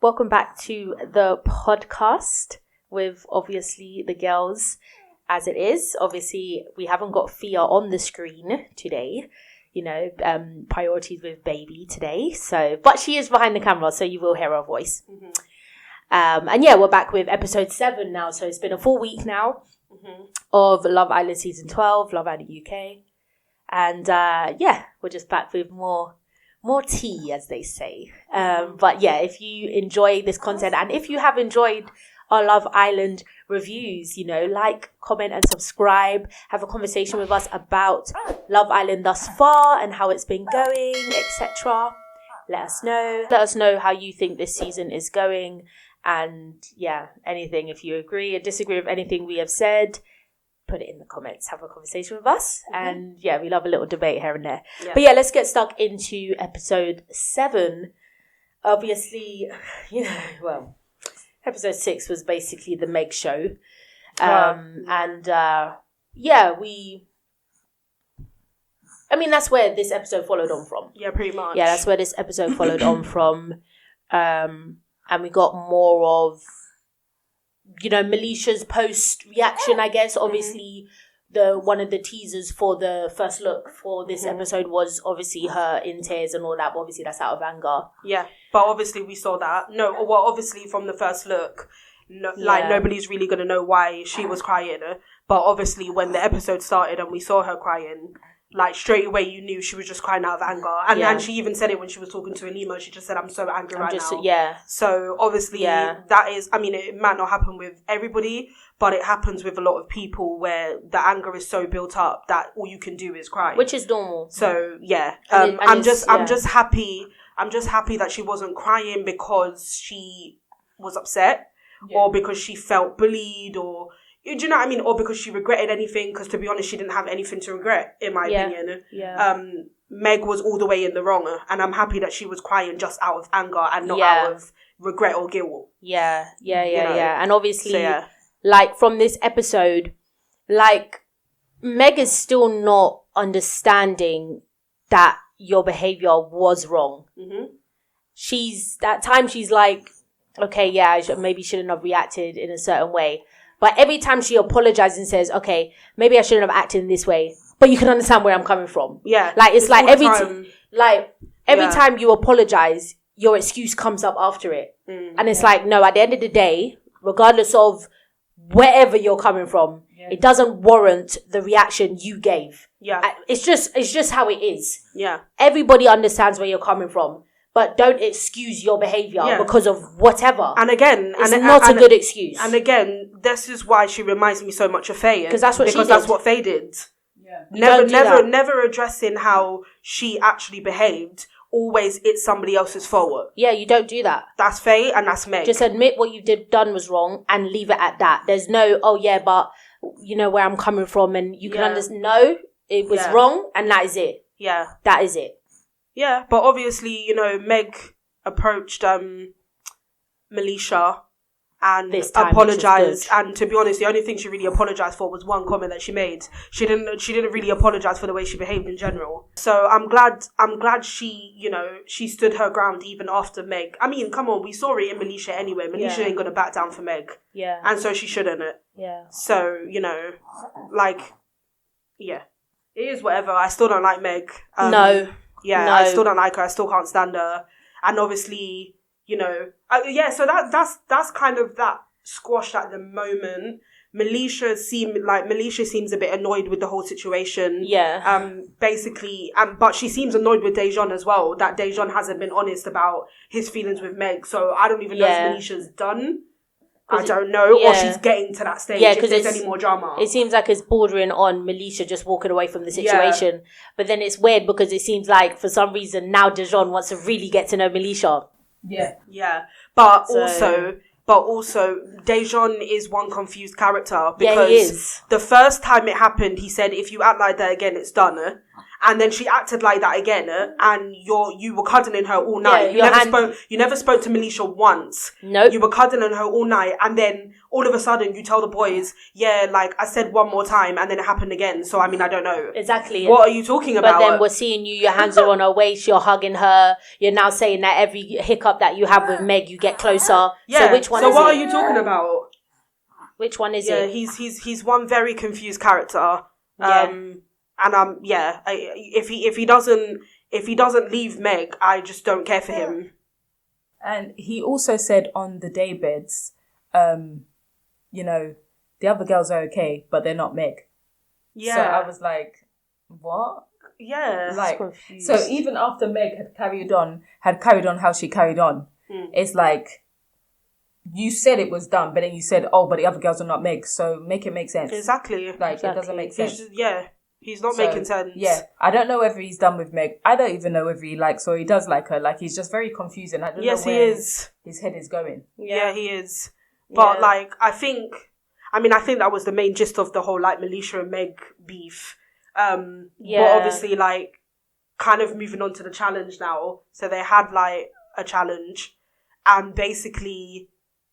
Welcome back to the podcast with obviously the girls as it is. Obviously, we haven't got Fia on the screen today. Priorities with baby today. So, but she is behind the camera, so you will hear her voice. Mm-hmm. We're back with episode 7 now. So it's been a full week now of Love Island season 12, Love Island UK. And we're just back with more tea, as they say. If you enjoy this content and if you have enjoyed our Love Island reviews, like, comment and subscribe, have a conversation with us about Love Island thus far and how it's been going, etc. Let us know how you think this season is going, and anything. If you agree or disagree with anything we have said, put it in the comments, have a conversation with us. And we love a little debate here and there. But let's get stuck into episode 7. Obviously, episode 6 was basically the Meg show. That's where this episode followed on from. Yeah, pretty much. Yeah, that's where this episode followed on from. And we got more of, Melicia's post-reaction, I guess. Obviously, one of the teasers for the first look for this episode was obviously her in tears and all that. But obviously, that's out of anger. Yeah, but obviously we saw that. Obviously from the first look, nobody's really going to know why she was crying. But obviously when the episode started and we saw her crying, straight away you knew she was just crying out of anger. And she even said it when she was talking to Alima. She just said, I'm so angry now. Yeah. So obviously that is, it might not happen with everybody, but it happens with a lot of people where the anger is so built up that all you can do is cry. Which is normal. So I'm just happy that she wasn't crying because she was upset or because she felt bullied or... Do you know what I mean? Or because she regretted anything, because to be honest, she didn't have anything to regret, in my opinion. Yeah. Meg was all the way in the wrong, and I'm happy that she was crying just out of anger and not out of regret or guilt. Yeah. And obviously, from this episode, Meg is still not understanding that your behaviour was wrong. Mm-hmm. She's like, okay, I maybe shouldn't have reacted in a certain way. But every time she apologizes and says, okay, maybe I shouldn't have acted in this way, but you can understand where I'm coming from. Yeah. Every time you apologize, your excuse comes up after it. And it's no, at the end of the day, regardless of wherever you're coming from, it doesn't warrant the reaction you gave. Yeah. It's just how it is. Yeah. Everybody understands where you're coming from. But don't excuse your behaviour because of whatever. And again... It's not a good excuse. And again, this is why she reminds me so much of Faye. Because that's what she did. Because that's what Faye did. Yeah. Never addressing how she actually behaved. Always, it's somebody else's fault. Yeah, you don't do that. That's Faye and that's Meg. Just admit what you done was wrong and leave it at that. There's no, but you know where I'm coming from and you can understand. No, it was wrong and that is it. Yeah. That is it. Yeah, but obviously, Meg approached Melicia and apologized. And to be honest, the only thing she really apologized for was one comment that she made. She didn't really apologize for the way she behaved in general. So I'm glad she, she stood her ground even after Meg. I mean, come on, we saw it in Melicia anyway. Melicia ain't gonna back down for Meg. Yeah. And so she shouldn't. Yeah. So, it is whatever. I still don't like Meg. No. Yeah, no. I still don't like her. I still can't stand her. And obviously, so that's kind of that squashed at the moment. Melicia seems a bit annoyed with the whole situation. Yeah. Basically, but she seems annoyed with Dejan as well, that Dejan hasn't been honest about his feelings with Meg. So I don't even know if Melicia's done. I don't know, or she's getting to that stage if there's any more drama. It seems like it's bordering on Melicia just walking away from the situation. Yeah. But then it's weird because it seems like for some reason now Dejan wants to really get to know Melicia. Yeah. Yeah. But also Dejan is one confused character because he is. The first time it happened, he said, if you act like that again, it's done. and then she acted like that again, and you were cuddling her all night. You never spoke to Melisha once. Nope. You were cuddling her all night, and then all of a sudden you tell the boys, yeah, like I said one more time, and then it happened again. So I mean, I don't know exactly. What are you talking about? But then we're seeing you. Your hands are on her waist. You're hugging her. You're now saying that every hiccup that you have with Meg, you get closer. Yeah. So which one? So is what it? are you talking about? Which one is it? Yeah, he's one very confused character. Yeah. And if he doesn't leave Meg, I just don't care for him. And he also said on the daybeds, you know, the other girls are okay, but they're not Meg. Yeah. So I was like, what? Yeah. Like, so even after Meg had carried on how she carried on, it's like, you said it was done, but then you said, oh, but the other girls are not Meg, so make it make sense. Exactly. Like, It doesn't make sense. He's not making sense. Yeah, I don't know whether he's done with Meg. I don't even know whether he likes or he does like her. Like, he's just very confusing. I don't know where his head is going. Yeah, he is. But, like, I think that was the main gist of the whole, like, Melisha and Meg beef. But obviously, like, kind of moving on to the challenge now. So they had, like, a challenge. And basically,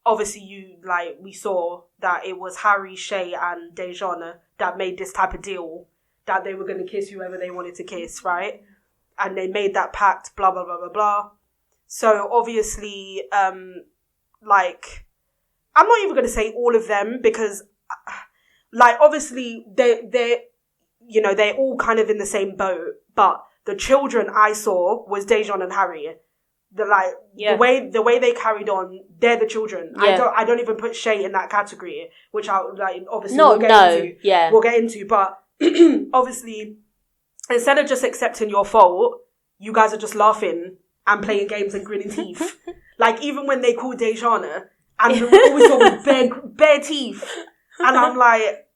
obviously, we saw that it was Harry, Shay, and Dejan that made this type of deal that they were going to kiss whoever they wanted to kiss, right? And they made that pact, blah, blah, blah, blah, blah. So, obviously, like, I'm not even going to say all of them because, like, obviously, they're all kind of in the same boat. But the children I saw was Dejan and Harry. The way they carried on, they're the children. Yeah. I don't even put Shay in that category, which I like obviously we'll get into. But obviously, instead of just accepting your fault, you guys are just laughing and playing games and gritting teeth. Like even when they called Dejana, and we always saw with bare teeth, and I'm like,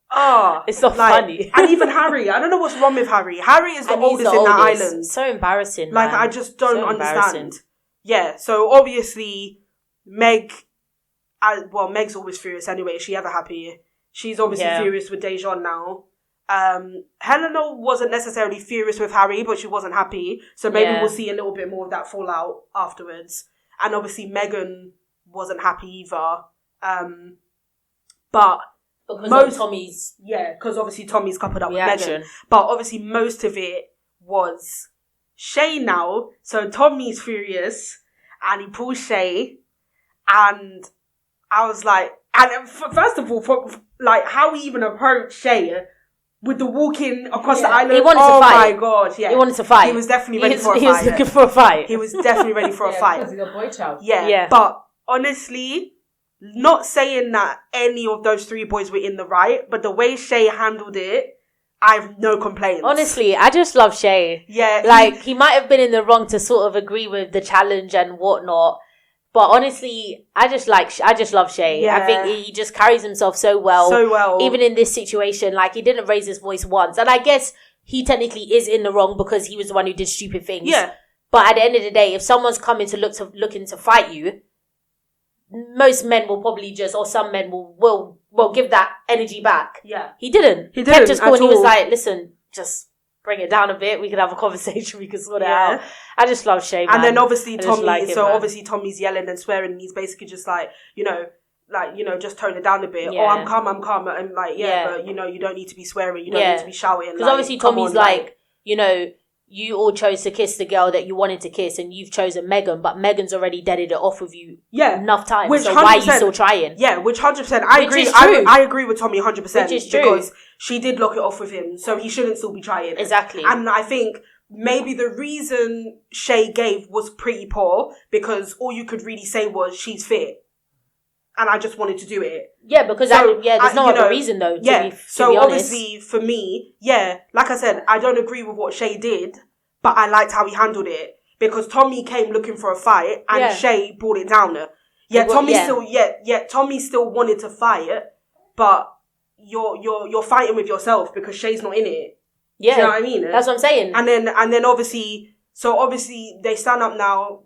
it's not funny. And even Harry, I don't know what's wrong with Harry. Harry is the oldest in that island. So embarrassing. Like man. I just don't understand. Yeah, so obviously, Meg's always furious anyway. Is she ever happy? She's obviously furious with Dejan now. Helena wasn't necessarily furious with Harry, but she wasn't happy. So maybe we'll see a little bit more of that fallout afterwards. And obviously, Megan wasn't happy either. But because of Tommy's... Yeah, because obviously Tommy's coupled up reaction. with Megan. But obviously, most of it was... Shay now, so Tommy's furious, and he pulls Shay, and I was like, and first of all, like how he even approached Shay with the walking across the island. He wanted to fight. Oh my god, yeah. He wanted to fight. He was definitely ready for a fight. He was looking for a fight. He was definitely ready for a fight. Because he's a boy child. Yeah, but honestly, not saying that any of those three boys were in the right, but the way Shay handled it, I have no complaints. Honestly, I just love Shay. Yeah. Like, he might have been in the wrong to sort of agree with the challenge and whatnot. But honestly, I just love Shay. Yeah. I think he just carries himself so well. So well. Even in this situation, like, he didn't raise his voice once. And I guess he technically is in the wrong because he was the one who did stupid things. Yeah. But at the end of the day, if someone's coming to looking to fight you, most men will probably some men will give that energy back. Yeah. He didn't. He kept just cool and he was like, listen, just bring it down a bit. We can have a conversation. We can sort it out. I just love Shay, man. And then obviously Tommy, obviously Tommy's yelling and swearing and he's basically just like, just tone it down a bit. Yeah. Oh, I'm calm. And like, but you don't need to be swearing. You don't need to be shouting. Because obviously Tommy's like, you all chose to kiss the girl that you wanted to kiss and you've chosen Megan, but Megan's already deaded it off with you enough times. So why are you still trying? Yeah, which 100%. I agree. I agree with Tommy 100%. Which is true. Because she did lock it off with him, so he shouldn't still be trying. Exactly. And I think maybe the reason Shay gave was pretty poor because all you could really say was she's fit. And I just wanted to do it. Yeah, because there's no other reason though. So obviously for me, like I said, I don't agree with what Shay did, but I liked how he handled it because Tommy came looking for a fight and Shay brought it down. Tommy still wanted to fight, but you're fighting with yourself because Shay's not in it. Yeah, do you know what I mean? That's what I'm saying. And then obviously they stand up now.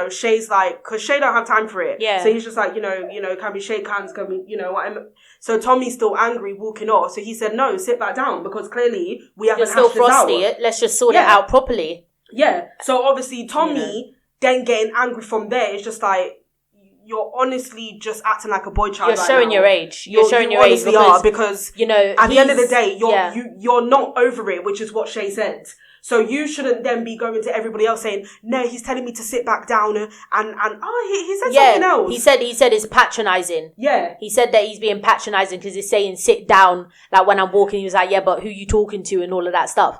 Shay's like, because Shay don't have time for it. Yeah. So he's just like, can we shake hands? Can we, So Tommy's still angry, walking off. So he said, no, sit back down, because clearly we haven't hashed this out. Let's just sort it out properly. Yeah. So obviously Tommy then getting angry from there is just like, you're honestly just acting like a boy child. You're showing your age. You're showing your age because at the end of the day, you're not over it, which is what Shay said. So you shouldn't then be going to everybody else saying, no, he's telling me to sit back down and he said something else. He said it's patronising. Yeah. He said that he's being patronising because he's saying sit down. Like when I'm walking, he was like, yeah, but who you talking to and all of that stuff.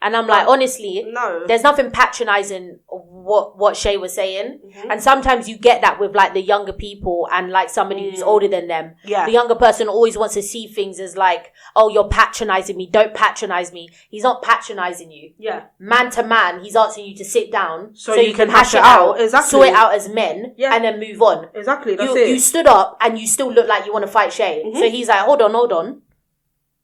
And I'm like, honestly, no. There's nothing patronising what Shay was saying. Mm-hmm. And sometimes you get that with like the younger people and like somebody who's older than them. Yeah. The younger person always wants to see things as like, oh, you're patronising me. Don't patronise me. He's not patronising you. Yeah. Man to man, he's asking you to sit down so you can hash it out. Exactly. Sort it out as men and then move on. Exactly. That's it. You stood up and you still look like you want to fight Shay. Mm-hmm. So he's like, hold on.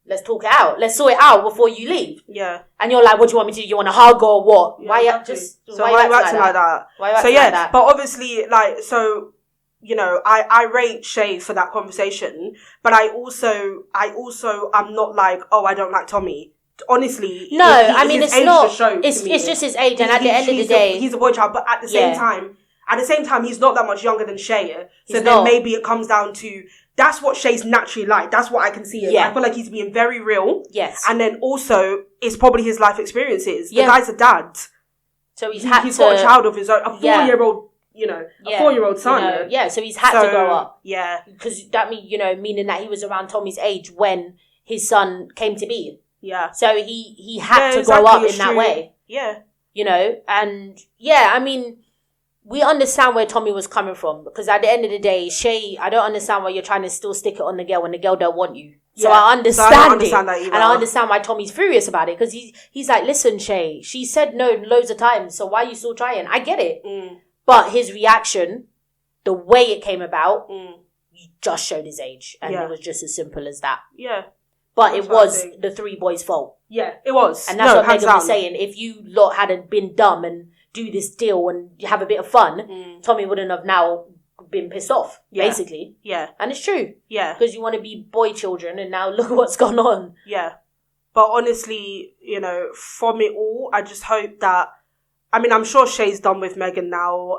Let's talk it out. Let's sort it out before you leave. Yeah. And you're like, what do you want me to do? You want to hug or what? Yeah, why you acting like that? Why you acting like that? But obviously, like, so, I rate Shay for that conversation, but I also, I'm not like, oh, I don't like Tommy. Honestly. No, I mean, it's not. It's just just his age, and at the end of the day. He's a boy child, but at the same time, he's not that much younger than Shay. So then maybe it comes down to, that's what Shay's naturally like. That's what I can see. I feel like he's being very real. Yes. And then also, it's probably his life experiences. The guy's a dad. So he's got a child of his own. A 4-year-old, a 4-year-old son. So he's had to grow up. Yeah. Because that meaning that he was around Tommy's age when his son came to be. Yeah. So he had to grow up in that way. Yeah. And I mean, we understand where Tommy was coming from, because at the end of the day, Shay, I don't understand why you're trying to still stick it on the girl when the girl don't want you. So I understand I don't understand that either. And I understand why Tommy's furious about it, because he's like, listen, Shay, she said no loads of times, so why are you still trying? I get it. But his reaction, the way it came about, he just showed his age. And it was just as simple as that. Yeah. But it was the 3 boys' fault. Yeah, it was. And that's what Megan was saying. If you lot hadn't been dumb and do this deal and have a bit of fun, Tommy wouldn't have now been pissed off, basically. Yeah. And it's true. Yeah. Because you want to be boy children, and now look what's gone on. Yeah. But honestly, from it all, I just hope that, I mean, I'm sure Shay's done with Megan now.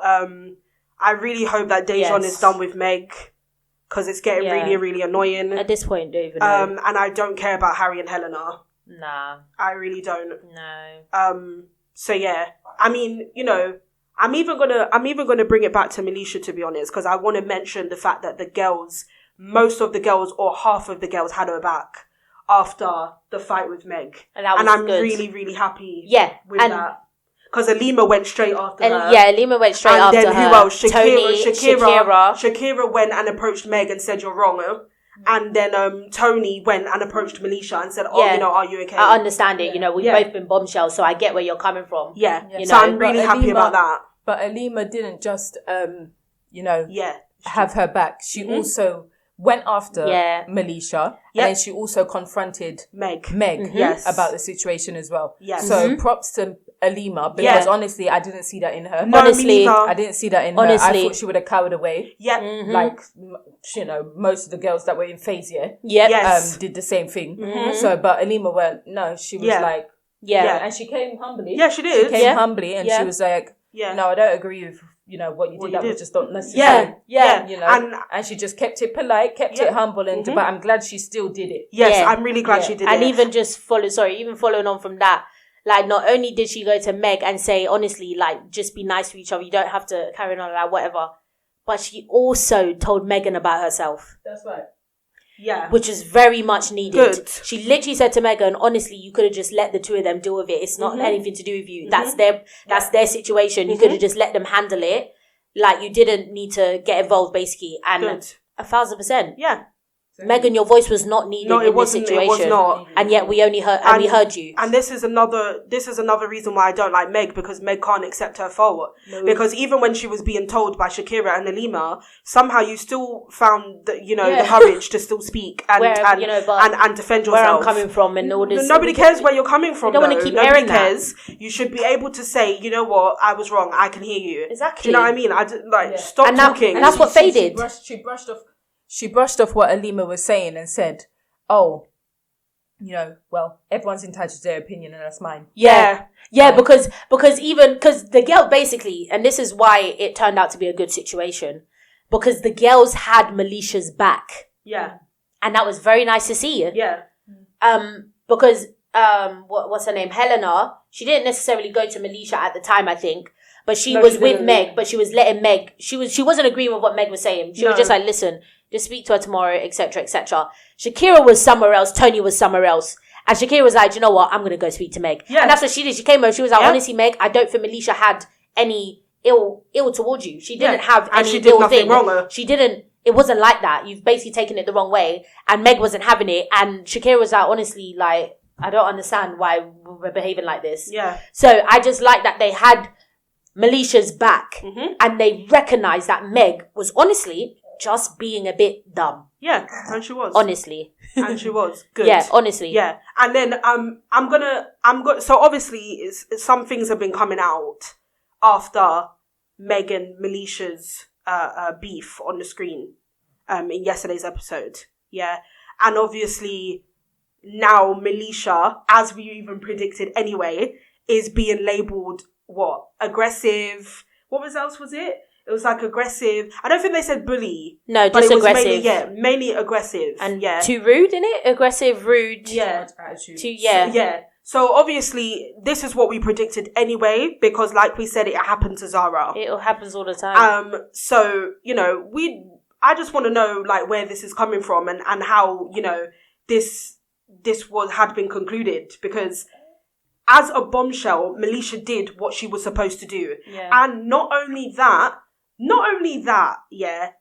I really hope that Dejon is done with Meg, because it's getting really, really annoying. At this point, don't even know. And I don't care about Harry and Helena. Nah. I really don't. No. So yeah, I mean, I'm even gonna bring it back to Melisha, to be honest, because I want to mention the fact that most of the girls or half of the girls had her back after the fight with Meg, and I'm good. really, really happy. With that, because Alima went straight after her. Yeah, Alima went straight after her. And then who else? Shakira. Shakira went and approached Meg and said, "You're wrong." And then Tony went and approached Melisha and said, are you okay? I understand it. We've both been bombshells, so I get where you're coming from. Yeah. So I'm really happy about that. But Alima didn't just, have her back. She also went after Melisha. And then she also confronted Meg about the situation as well. Yes. So props to Alima, because honestly, I didn't see that in her. No, honestly, I didn't see that in her. I thought she would have cowered away. Yeah. Like, most of the girls that were in phase, did the same thing. So, but Alima she was like, and she came humbly. Yeah, she did. She came humbly, and she was like, no, I don't agree with, what you did. That was just not necessary. And she just kept it polite, kept it humble, but I'm glad she still did it. Yes, I'm really glad she did it. And even following on from that, like, not only did she go to Meg and say, honestly, like, just be nice to each other, you don't have to carry on like whatever, but she also told Megan about herself. That's right. Yeah. Which is very much needed. Good. She literally said to Megan, honestly, you could have just let the two of them deal with it. It's not anything to do with you. That's their situation. You could have just let them handle it. Like, you didn't need to get involved, basically. And 1,000%. Yeah. Megan, your voice was not needed in this situation. It was not. And yet we only heard, we heard you. And this is another reason why I don't like Meg, because Meg can't accept her fault. No. Because even when she was being told by Shakira and Alima, somehow you still found the courage to still speak and defend yourself. Where I'm coming from and all this. Nobody cares where you're coming from. You don't want to keep airing cares. You should be able to say, you know what, I was wrong. I can hear you. Exactly. Do you know what I mean? Stop talking. And that's what Faye did. She brushed off what Alima was saying and said, "Oh, everyone's entitled to their opinion and that's mine." Yeah, because the girl basically, and this is why it turned out to be a good situation, because the girls had Melicia's back. Yeah, and that was very nice to see. Yeah, because what's her name, Helena? She didn't necessarily go to Melicia at the time, I think. But she was with Meg, but she was letting Meg, she wasn't agreeing with what Meg was saying. She was just like, listen, just speak to her tomorrow, etc., etc. Shakira was somewhere else, Tony was somewhere else. And Shakira was like, you know what, I'm going to go speak to Meg. Yeah. And that's what she did. She came over, she was like, honestly, Meg, I don't think Melicia had any ill towards you. She didn't have any she did ill nothing thing. Wrong. She didn't, it wasn't like that. You've basically taken it the wrong way. And Meg wasn't having it. And Shakira was like, honestly, like, I don't understand why we're behaving like this. Yeah. So I just like that they had Melicia's back, and they recognised that Meg was honestly just being a bit dumb. Yeah, and she was. Honestly. And she was. Good. Yeah, honestly. Yeah. And then I'm gonna so obviously some things have been coming out after Meg and Melicia's beef on the screen in yesterday's episode. Yeah. And obviously now Melicia, as we even predicted anyway, is being labelled aggressive. What else was it? It was like aggressive. I don't think they said bully. No, just aggressive. Mainly aggressive. And too rude, innit? Aggressive, rude. Yeah. Attitude. So obviously, this is what we predicted anyway, because like we said, it happened to Zara. It happens all the time. So, I just want to know, like, where this is coming from and how, this had been concluded, because as a bombshell, Melicia did what she was supposed to do. Yeah. And not only that,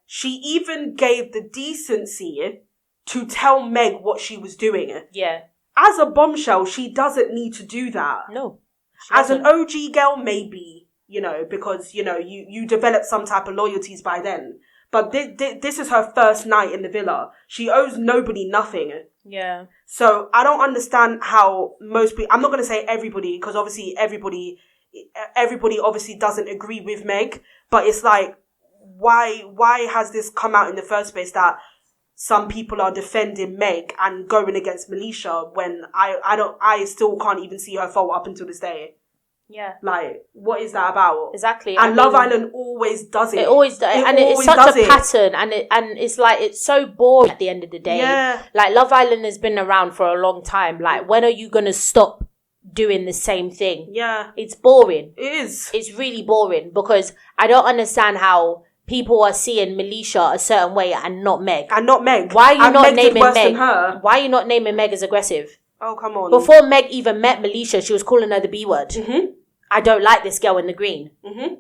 she even gave the decency to tell Meg what she was doing. Yeah. As a bombshell, she doesn't need to do that. No. As an OG girl, maybe, because, you develop some type of loyalties by then. But this is her first night in the villa. She owes nobody nothing. Yeah. So I don't understand how most people, I'm not going to say everybody, because obviously everybody obviously doesn't agree with Meg, but it's like, why has this come out in the first place that some people are defending Meg and going against Melicia when I still can't even see her fault up until this day. Yeah. Like, what is that about? Exactly. And Love Island always does it. It always does. And it's such a pattern. And it's like, it's so boring at the end of the day. Yeah. Like, Love Island has been around for a long time. Like, when are you going to stop doing the same thing? Yeah. It's boring. It is. It's really boring, because I don't understand how people are seeing Melicia a certain way and not Meg. Why are you not naming Meg? Why are you not naming Meg as aggressive? Oh, come on. Before Meg even met Melicia, she was calling her the B word. Mm-hmm. I don't like this girl in the green. Mm-hmm.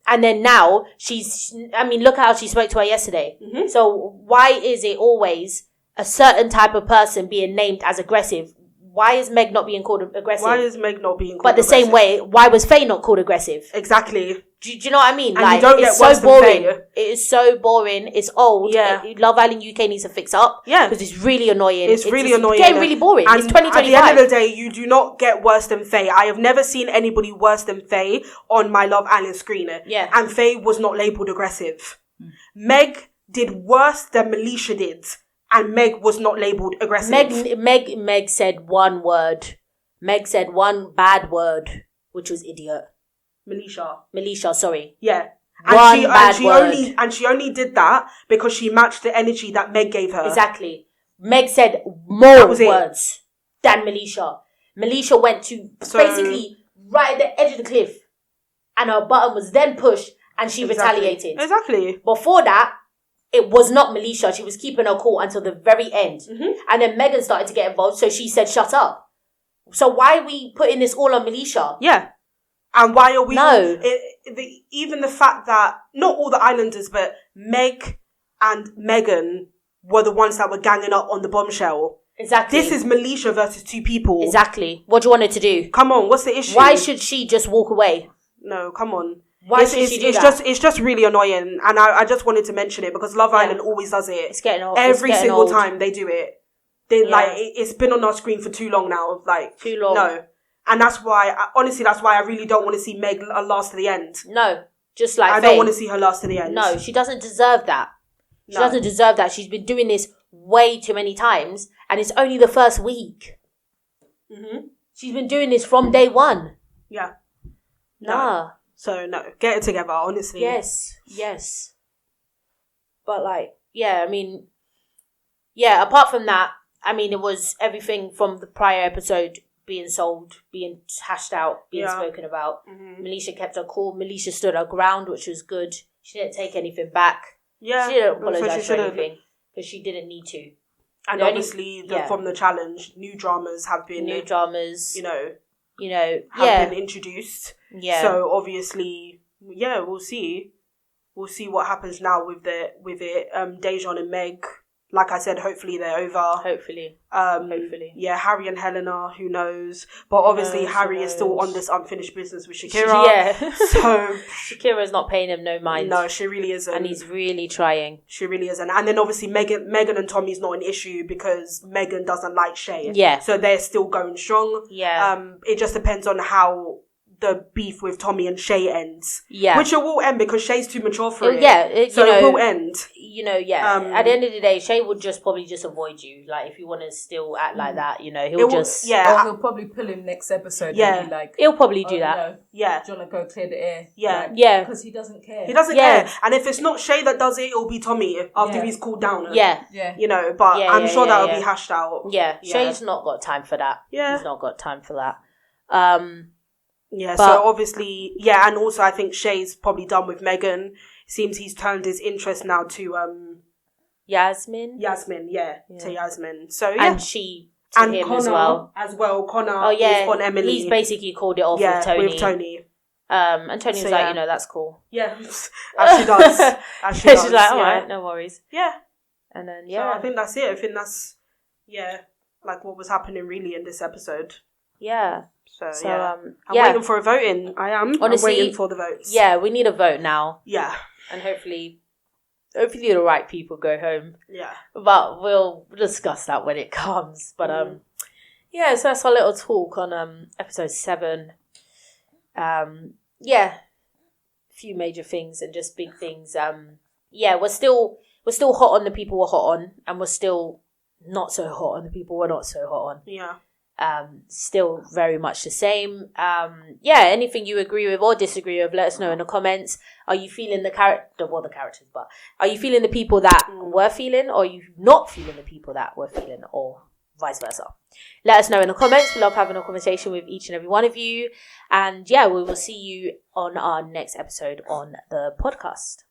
And then now look how she spoke to her yesterday. Mm-hmm. So why is it always a certain type of person being named as aggressive? Why is Meg not being called aggressive? Why is Meg not being called But the aggressive? same way, why was Faye not called aggressive? Exactly. Do you know what I mean? And like, you don't it's get worse so than boring. Faye. It is so boring. It's old. Yeah. Love Island UK needs to fix up. Yeah. Because it's really annoying. It's really annoying. It's getting really boring. And it's 2025. at the end of the day, you do not get worse than Faye. I have never seen anybody worse than Faye on my Love Island screen. Yeah. And Faye was not labelled aggressive. Meg did worse than Melicia did. And Meg was not labelled aggressive. Meg said one word. Meg said one bad word, which was idiot. Melicia, sorry. Yeah. And she only did that because she matched the energy that Meg gave her. Exactly. Meg said more words than Melicia. Melicia went to basically right at the edge of the cliff, and her button was then pushed, and she retaliated. Exactly. Before that, it was not Melicia. She was keeping her cool until the very end. Mm-hmm. And then Megan started to get involved, so she said, shut up. So why are we putting this all on Melicia? Yeah. And why are we... No. Even the fact that, not all the islanders, but Meg and Megan were the ones that were ganging up on the bombshell. Exactly. This is Melisha versus 2 people. Exactly. What do you want her to do? Come on, what's the issue? Why should she just walk away? No, come on. Why should she do that? It's just really annoying, and I just wanted to mention it because Love Island always does it. It's getting old. Every single time they do it. It's been on our screen for too long now. Like, too long. No. And that's why, honestly, I really don't want to see Meg last to the end. No. Just like I don't want to see her last to the end. No, she doesn't deserve that. She doesn't deserve that. She's been doing this way too many times, and it's only the first week. Mm-hmm. She's been doing this from day one. Yeah. Nah. So, no. Get it together, honestly. Yes. But, apart from that, it was everything from the prior episode being sold, being hashed out, being spoken about. Mm-hmm. Melisha kept her cool. Melisha stood her ground, which was good. She didn't take anything back. Yeah. She didn't apologise for anything because she didn't need to. And from the challenge, new dramas have been... New dramas. Have been introduced. Yeah. So, obviously, we'll see. We'll see what happens now with it. Dejan and Meg... Like I said, hopefully they're over. Hopefully. Yeah, Harry and Helena, who knows? But obviously Harry is still on this unfinished business with Shakira. Yeah. So Shakira's not paying him no mind. No, she really isn't. And he's really trying. She really isn't. And then obviously Megan and Tommy's not an issue because Megan doesn't like Shay. Yeah. So they're still going strong. Yeah. It just depends on how the beef with Tommy and Shay ends. Yeah. Which it will end because Shay's too mature for it. Yeah. It will end. At the end of the day, Shay would probably just avoid you. Like, if you want to still act like that, he'll just... Or he'll probably pull him next episode. Yeah. And be like, he'll probably do that. No, yeah. Do you want to go clear the air? Yeah. Yeah. Because he doesn't care. He doesn't care. And if it's not Shay that does it, it'll be Tommy after he's cooled down. Yeah. But I'm sure that'll be hashed out. Yeah. Shay's not got time for that. Yeah. He's not got time for that. So obviously, and also I think Shay's probably done with Megan. Seems he's turned his interest now to Yasmin, to Yasmin. So and she to and him Connor as well. Connor is on Emily. He's basically called it off with Tony. And Tony's that's cool. Yeah, as she does. She's like, all right, no worries. Yeah, and then So I think that's it. I think that's like what was happening really in this episode. Yeah. So I'm waiting for a voting. I am. Honestly, I'm waiting for the votes. Yeah, we need a vote now. Yeah. And hopefully the right people go home. Yeah. But we'll discuss that when it comes. But so that's our little talk on episode 7. A few major things and just big things. We're still hot on the people we're hot on, and we're still not so hot on the people we're not so hot on. Yeah. Still very much the same. Anything you agree with or disagree with, let us know in the comments. Are you feeling the characters, but are you feeling the people that we're feeling, or are you not feeling the people that we're feeling, or vice versa? Let us know in the comments. We love having a conversation with each and every one of you. And we will see you on our next episode on the podcast.